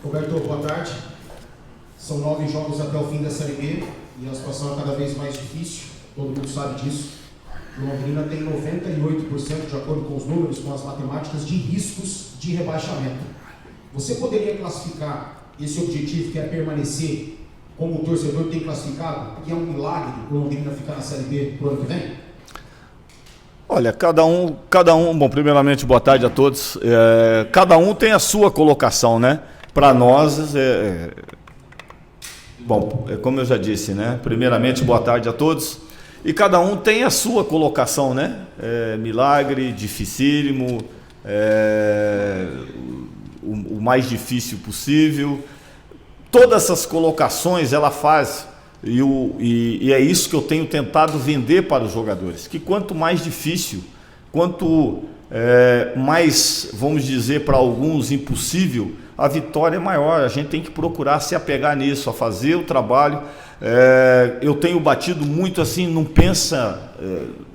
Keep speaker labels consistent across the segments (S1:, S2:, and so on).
S1: Roberto, boa tarde. São 9 jogos até o fim da Série B e a situação é cada vez mais difícil, todo mundo sabe disso. O Londrina tem 98%, de acordo com os números, com as matemáticas, de riscos de rebaixamento. Você poderia classificar esse objetivo, que é permanecer, como o torcedor tem classificado, que é um milagre o Londrina ficar na Série B para o ano que vem?
S2: Olha, cada um, bom, primeiramente, boa tarde a todos. Cada um tem a sua colocação, né? Para nós, bom, como eu já disse, né? Primeiramente, boa tarde a todos. E cada um tem a sua colocação, né? Milagre, dificílimo, o mais difícil possível. Todas essas colocações ela faz, e é isso que eu tenho tentado vender para os jogadores, que quanto mais difícil, quanto mais, vamos dizer, para alguns impossível, a vitória é maior. A gente tem que procurar se apegar nisso, a fazer o trabalho. Eu tenho batido muito assim, não pensa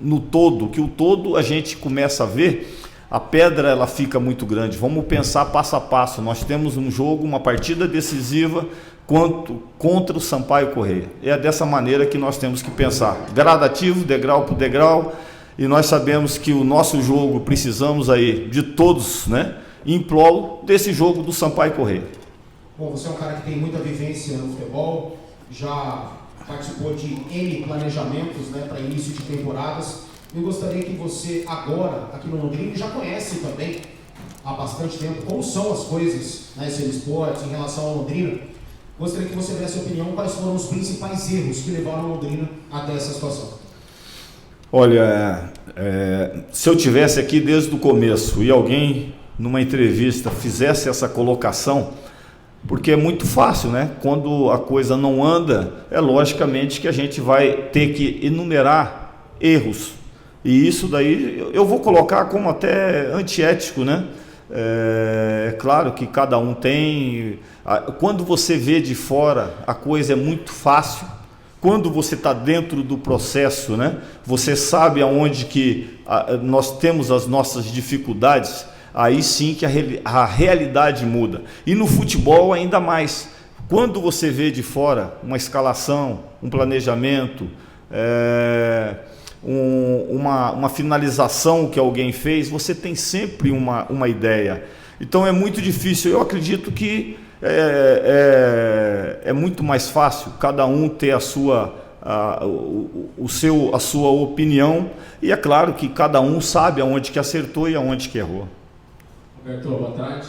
S2: no todo, que o todo a gente começa a ver, a pedra ela fica muito grande. Vamos pensar passo a passo. Nós temos um jogo, uma partida decisiva contra o Sampaio Corrêa. É dessa maneira que nós temos que pensar, gradativo, degrau por degrau, e nós sabemos que o nosso jogo, precisamos aí de todos, né, em prol desse jogo do Sampaio Corrêa.
S1: Bom, você é um cara que tem muita vivência no futebol, já participou de N planejamentos, né, para início de temporadas. Eu gostaria que você agora, aqui no Londrina, já conhece também há bastante tempo como são as coisas na SM Sports em relação ao Londrina. Gostaria que você desse a opinião quais foram os principais erros que levaram o Londrina até essa situação.
S2: Olha, se eu tivesse aqui desde o começo e alguém numa entrevista fizesse essa colocação, porque é muito fácil, né? Quando a coisa não anda, é logicamente que a gente vai ter que enumerar erros. E isso daí eu vou colocar como até antiético, né? É claro que cada um tem. Quando você vê de fora, a coisa é muito fácil. Quando você está dentro do processo, né? Você sabe aonde que nós temos as nossas dificuldades. Aí sim que a realidade muda. E no futebol ainda mais. Quando você vê de fora uma escalação, um planejamento, uma finalização que alguém fez, você tem sempre uma ideia. Então é muito difícil. Eu acredito que é muito mais fácil cada um ter a sua opinião, e é claro que cada um sabe aonde que acertou e aonde que errou.
S3: Roberto, boa tarde.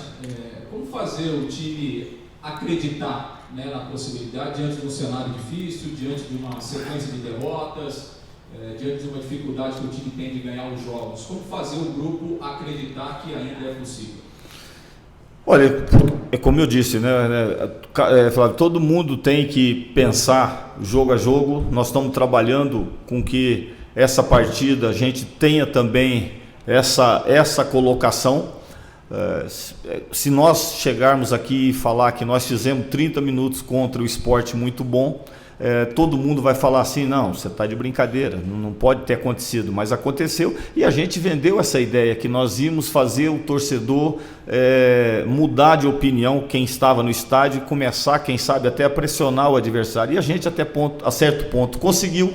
S3: Como fazer o time acreditar, né, na possibilidade diante de um cenário difícil, diante de uma sequência de derrotas, diante de uma dificuldade que o time tem de ganhar os jogos? Como fazer o grupo acreditar que ainda é possível?
S2: Olha, é como eu disse, né, Flávio, todo mundo tem que pensar jogo a jogo. Nós estamos trabalhando com que essa partida a gente tenha também essa colocação. Se nós chegarmos aqui e falar que nós fizemos 30 minutos contra o Sport muito bom, todo mundo vai falar assim: não, você está de brincadeira, não pode ter acontecido. Mas aconteceu, e a gente vendeu essa ideia que nós íamos fazer o torcedor mudar de opinião, quem estava no estádio, e começar, quem sabe, até a pressionar o adversário. E a gente a certo ponto conseguiu.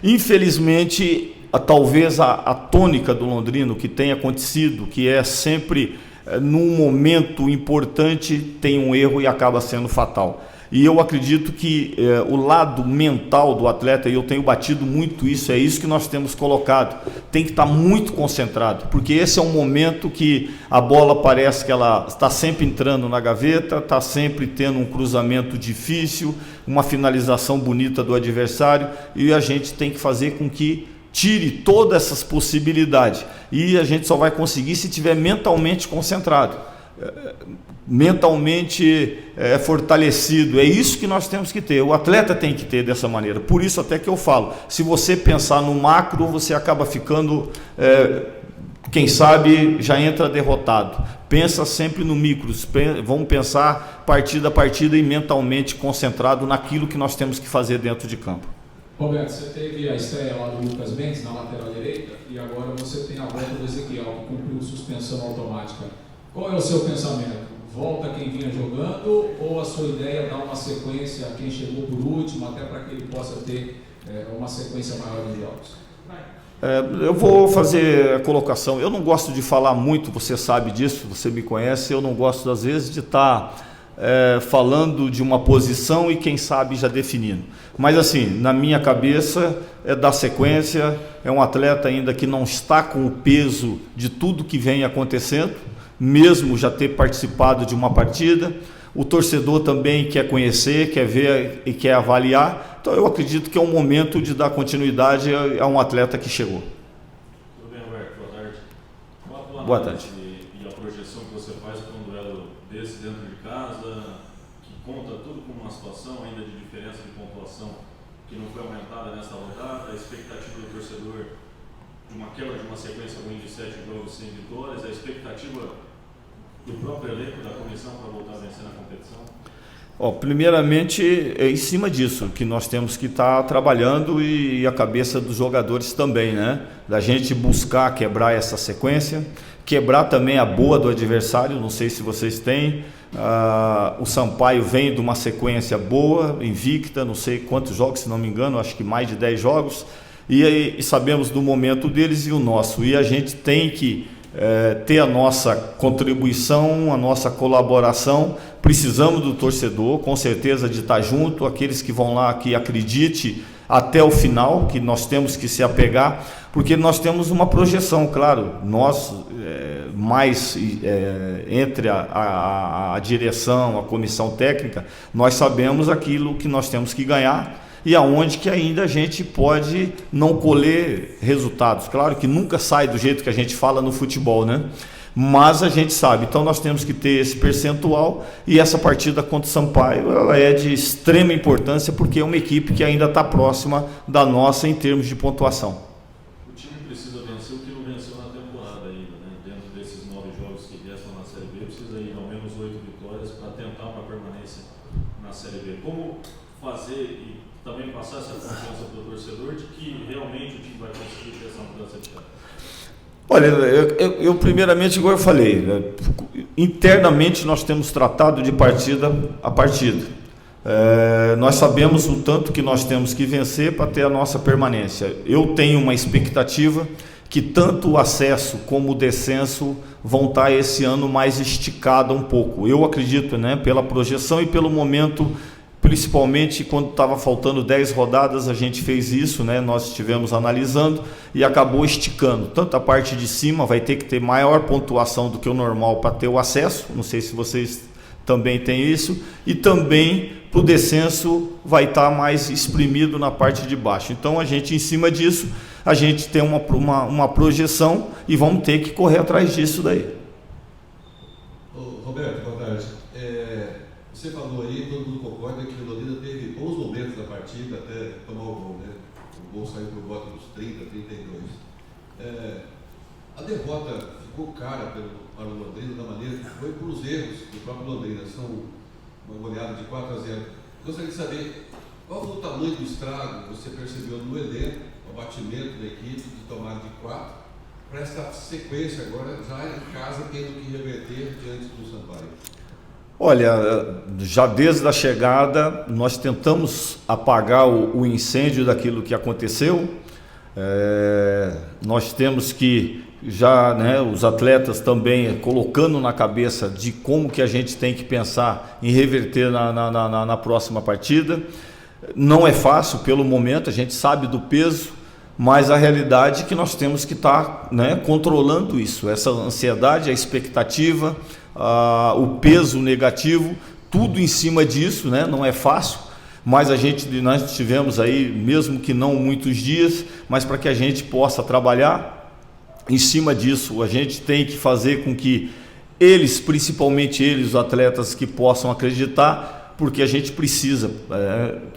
S2: Infelizmente, talvez a tônica do Londrino que tem acontecido, que é sempre num momento importante tem um erro e acaba sendo fatal. E eu acredito que o lado mental do atleta, e eu tenho batido muito isso, é isso que nós temos colocado, tem que estar muito concentrado, porque esse é um momento que a bola parece que ela está sempre entrando na gaveta, está sempre tendo um cruzamento difícil, uma finalização bonita do adversário, e a gente tem que fazer com que tire todas essas possibilidades, e a gente só vai conseguir se estiver mentalmente concentrado, mentalmente fortalecido. É isso que nós temos que ter, o atleta tem que ter dessa maneira. Por isso até que eu falo, se você pensar no macro, você acaba ficando, quem sabe, já entra derrotado. Pensa sempre no micro, vamos pensar partida a partida e mentalmente concentrado naquilo que nós temos que fazer dentro de campo.
S3: Roberto, você teve a estreia lá do Lucas Mendes na lateral direita e agora você tem a volta do Ezequiel, que cumpriu suspensão automática. Qual é o seu pensamento? volta quem vinha jogando, ou a sua ideia é dar uma sequência a quem chegou por último, até para que ele possa ter uma sequência maior de jogos?
S2: Eu vou fazer a colocação. Eu não gosto de falar muito, você sabe disso, você me conhece. Eu não gosto, às vezes, de estar falando de uma posição e, quem sabe, já definindo. Mas, assim, na minha cabeça, é dar sequência. É um atleta ainda que não está com o peso de tudo que vem acontecendo, mesmo já ter participado de uma partida. O torcedor também quer conhecer, quer ver e quer avaliar. Então eu acredito que é um momento de dar continuidade a um atleta que chegou.
S4: Tudo bem, Roberto? Boa tarde.
S2: Boa tarde.
S4: E a projeção que você faz para um duelo desse dentro de casa, que conta tudo com uma situação ainda de diferença de pontuação que não foi aumentada nessa rodada, a expectativa do torcedor de uma quebra de uma sequência ruim de 7 jogos sem vitórias, a expectativa do próprio elenco, da comissão, para voltar a vencer na competição?
S2: Primeiramente, é em cima disso que nós temos que estar trabalhando, e a cabeça dos jogadores também, né? Da gente buscar quebrar essa sequência, quebrar também a boa do adversário. Não sei se vocês têm, o Sampaio vem de uma sequência boa, invicta, não sei quantos jogos, se não me engano, acho que mais de 10 jogos, e sabemos do momento deles e o nosso, e a gente tem que ter a nossa contribuição, a nossa colaboração. Precisamos do torcedor, com certeza, de estar junto, aqueles que vão lá, que acredite até o final, que nós temos que se apegar, porque nós temos uma projeção, claro, nós, mais entre a direção, a comissão técnica, nós sabemos aquilo que nós temos que ganhar, e aonde que ainda a gente pode não colher resultados. Claro que nunca sai do jeito que a gente fala no futebol, né? Mas a gente sabe, então nós temos que ter esse percentual, e essa partida contra o Sampaio, ela é de extrema importância, porque é uma equipe que ainda está próxima da nossa em termos de pontuação.
S4: O time precisa vencer o que não venceu na temporada ainda, né? Dentro desses 9 jogos que restam na Série B, precisa ir ao menos 8 vitórias para tentar uma permanência na Série B. Como fazer e também passar essa confiança para o torcedor de que realmente o time vai conseguir ter essa mudança de cara?
S2: Olha, eu primeiramente, igual eu falei, internamente nós temos tratado de partida a partida. Nós sabemos o tanto que nós temos que vencer para ter a nossa permanência. Eu tenho uma expectativa que tanto o acesso como o descenso vão estar esse ano mais esticado um pouco. Eu acredito, né, pela projeção e pelo momento. Principalmente quando estava faltando 10 rodadas, a gente fez isso, né? Nós estivemos analisando e acabou esticando. Tanto a parte de cima vai ter que ter maior pontuação do que o normal para ter o acesso, não sei se vocês também têm isso, e também para o descenso vai estar mais exprimido na parte de baixo. Então a gente, em cima disso, a gente tem uma projeção e vamos ter que correr atrás disso daí.
S5: Roberto, boa tarde. Você falou aí, todo mundo concorda que o Londrina teve bons momentos da partida até tomar o gol, né? O gol saiu por volta dos 30, 32. A derrota ficou cara para o Londrina da maneira que foi por os erros do próprio Londrina. São uma goleada de 4-0. Gostaria de saber qual foi o tamanho do estrago que você percebeu no elenco, o abatimento da equipe de tomar de 4, para essa sequência agora já em casa tendo que reverter diante do Sampaio.
S2: Olha, já desde a chegada nós tentamos apagar o incêndio daquilo que aconteceu. Nós temos que já, né, os atletas também colocando na cabeça de como que a gente tem que pensar em reverter na próxima partida. Não é fácil pelo momento, a gente sabe do peso, mas a realidade é que nós temos que estar, né, controlando isso, essa ansiedade, a expectativa, o peso negativo, tudo em cima disso, né? Não é fácil, mas nós tivemos aí, mesmo que não muitos dias, mas para que a gente possa trabalhar em cima disso, a gente tem que fazer com que eles, principalmente eles, os atletas, que possam acreditar, porque a gente precisa,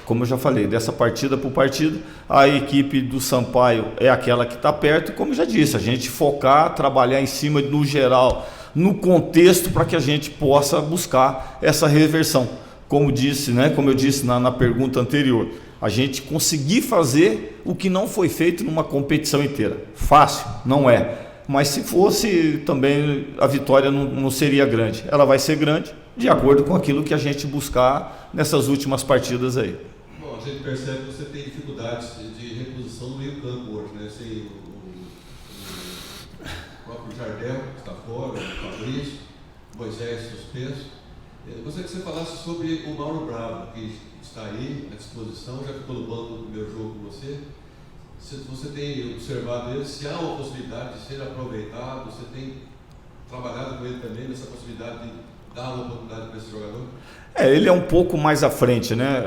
S2: como eu já falei, dessa partida por partida. A equipe do Sampaio é aquela que está perto, e como eu já disse, a gente focar, trabalhar em cima, no geral, no contexto, para que a gente possa buscar essa reversão. Como eu disse na pergunta anterior, a gente conseguir fazer o que não foi feito numa competição inteira. Fácil, não é. mas se fosse também a vitória não seria grande. Ela vai ser grande de acordo com aquilo que a gente buscar nessas últimas partidas aí.
S5: Bom, a gente percebe que você tem dificuldades de reposição no meio campo hoje, né? Sem o próprio Jardel, que está fora, o Fabrício, Moisés suspenso. Gostaria que você falasse sobre o Mauro Bravo, que está aí à disposição, já ficou no banco do primeiro jogo com você. Se você tem observado ele, se há uma possibilidade de ser aproveitado, você tem trabalhado com ele também nessa possibilidade de dar uma oportunidade para esse jogador?
S2: Ele é um pouco mais à frente, né?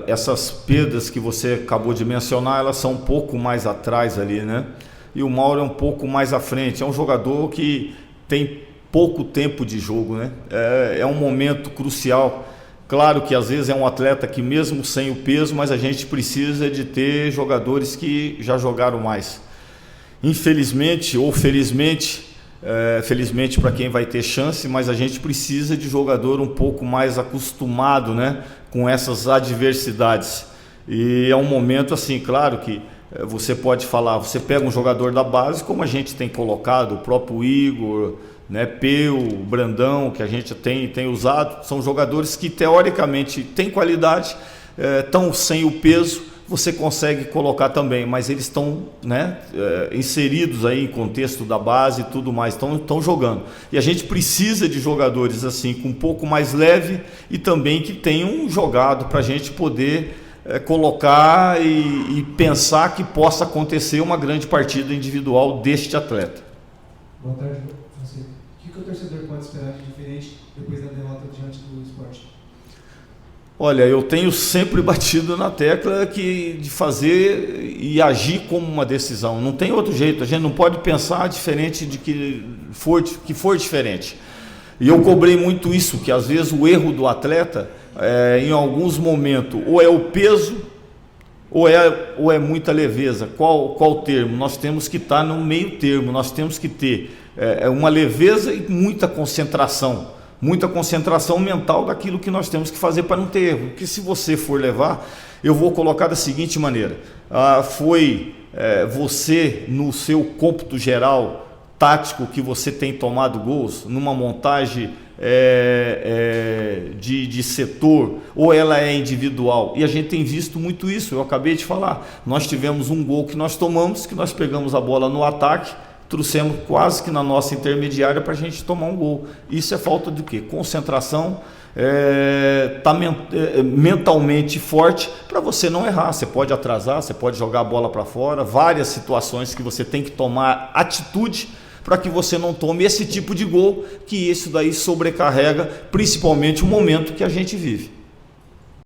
S2: Essas perdas que você acabou de mencionar, elas são um pouco mais atrás ali, né? E o Mauro é um pouco mais à frente. É um jogador que tem pouco tempo de jogo, né? É um momento crucial. Claro que às vezes é um atleta que mesmo sem o peso, mas a gente precisa de ter jogadores que já jogaram mais. Infelizmente ou felizmente, felizmente para quem vai ter chance, mas a gente precisa de jogador um pouco mais acostumado, né, com essas adversidades. E é um momento assim, claro que você pode falar, você pega um jogador da base, como a gente tem colocado, o próprio Igor, né, Peu, Brandão, que a gente tem usado, são jogadores que teoricamente têm qualidade, estão sem o peso, você consegue colocar também, mas eles estão, né, inseridos aí em contexto da base e tudo mais, estão jogando. E a gente precisa de jogadores assim, com um pouco mais leve e também que tenham jogado para a gente poder colocar e pensar que possa acontecer uma grande partida individual deste atleta.
S6: Boa tarde, Francisco. O que o torcedor pode esperar de diferente depois da derrota diante do Sport?
S2: Olha, eu tenho sempre batido na tecla de fazer e agir como uma decisão. Não tem outro jeito, a gente não pode pensar diferente de que for diferente. E eu cobrei muito isso, que às vezes o erro do atleta, em alguns momentos, ou é o peso, ou é muita leveza. Qual termo? Nós temos que estar no meio termo, nós temos que ter uma leveza e muita concentração mental daquilo que nós temos que fazer para não ter erro. Porque se você for levar, eu vou colocar da seguinte maneira, você no seu cômputo geral, tático, que você tem tomado gols, numa montagem de setor, ou ela é individual, e a gente tem visto muito isso. Eu acabei de falar, nós tivemos um gol que nós tomamos, que nós pegamos a bola no ataque, trouxemos quase que na nossa intermediária para a gente tomar um gol. Isso é falta de quê? Concentração, mentalmente forte para você não errar. Você pode atrasar, você pode jogar a bola para fora, várias situações que você tem que tomar atitude para que você não tome esse tipo de gol, que isso daí sobrecarrega principalmente o momento que a gente vive.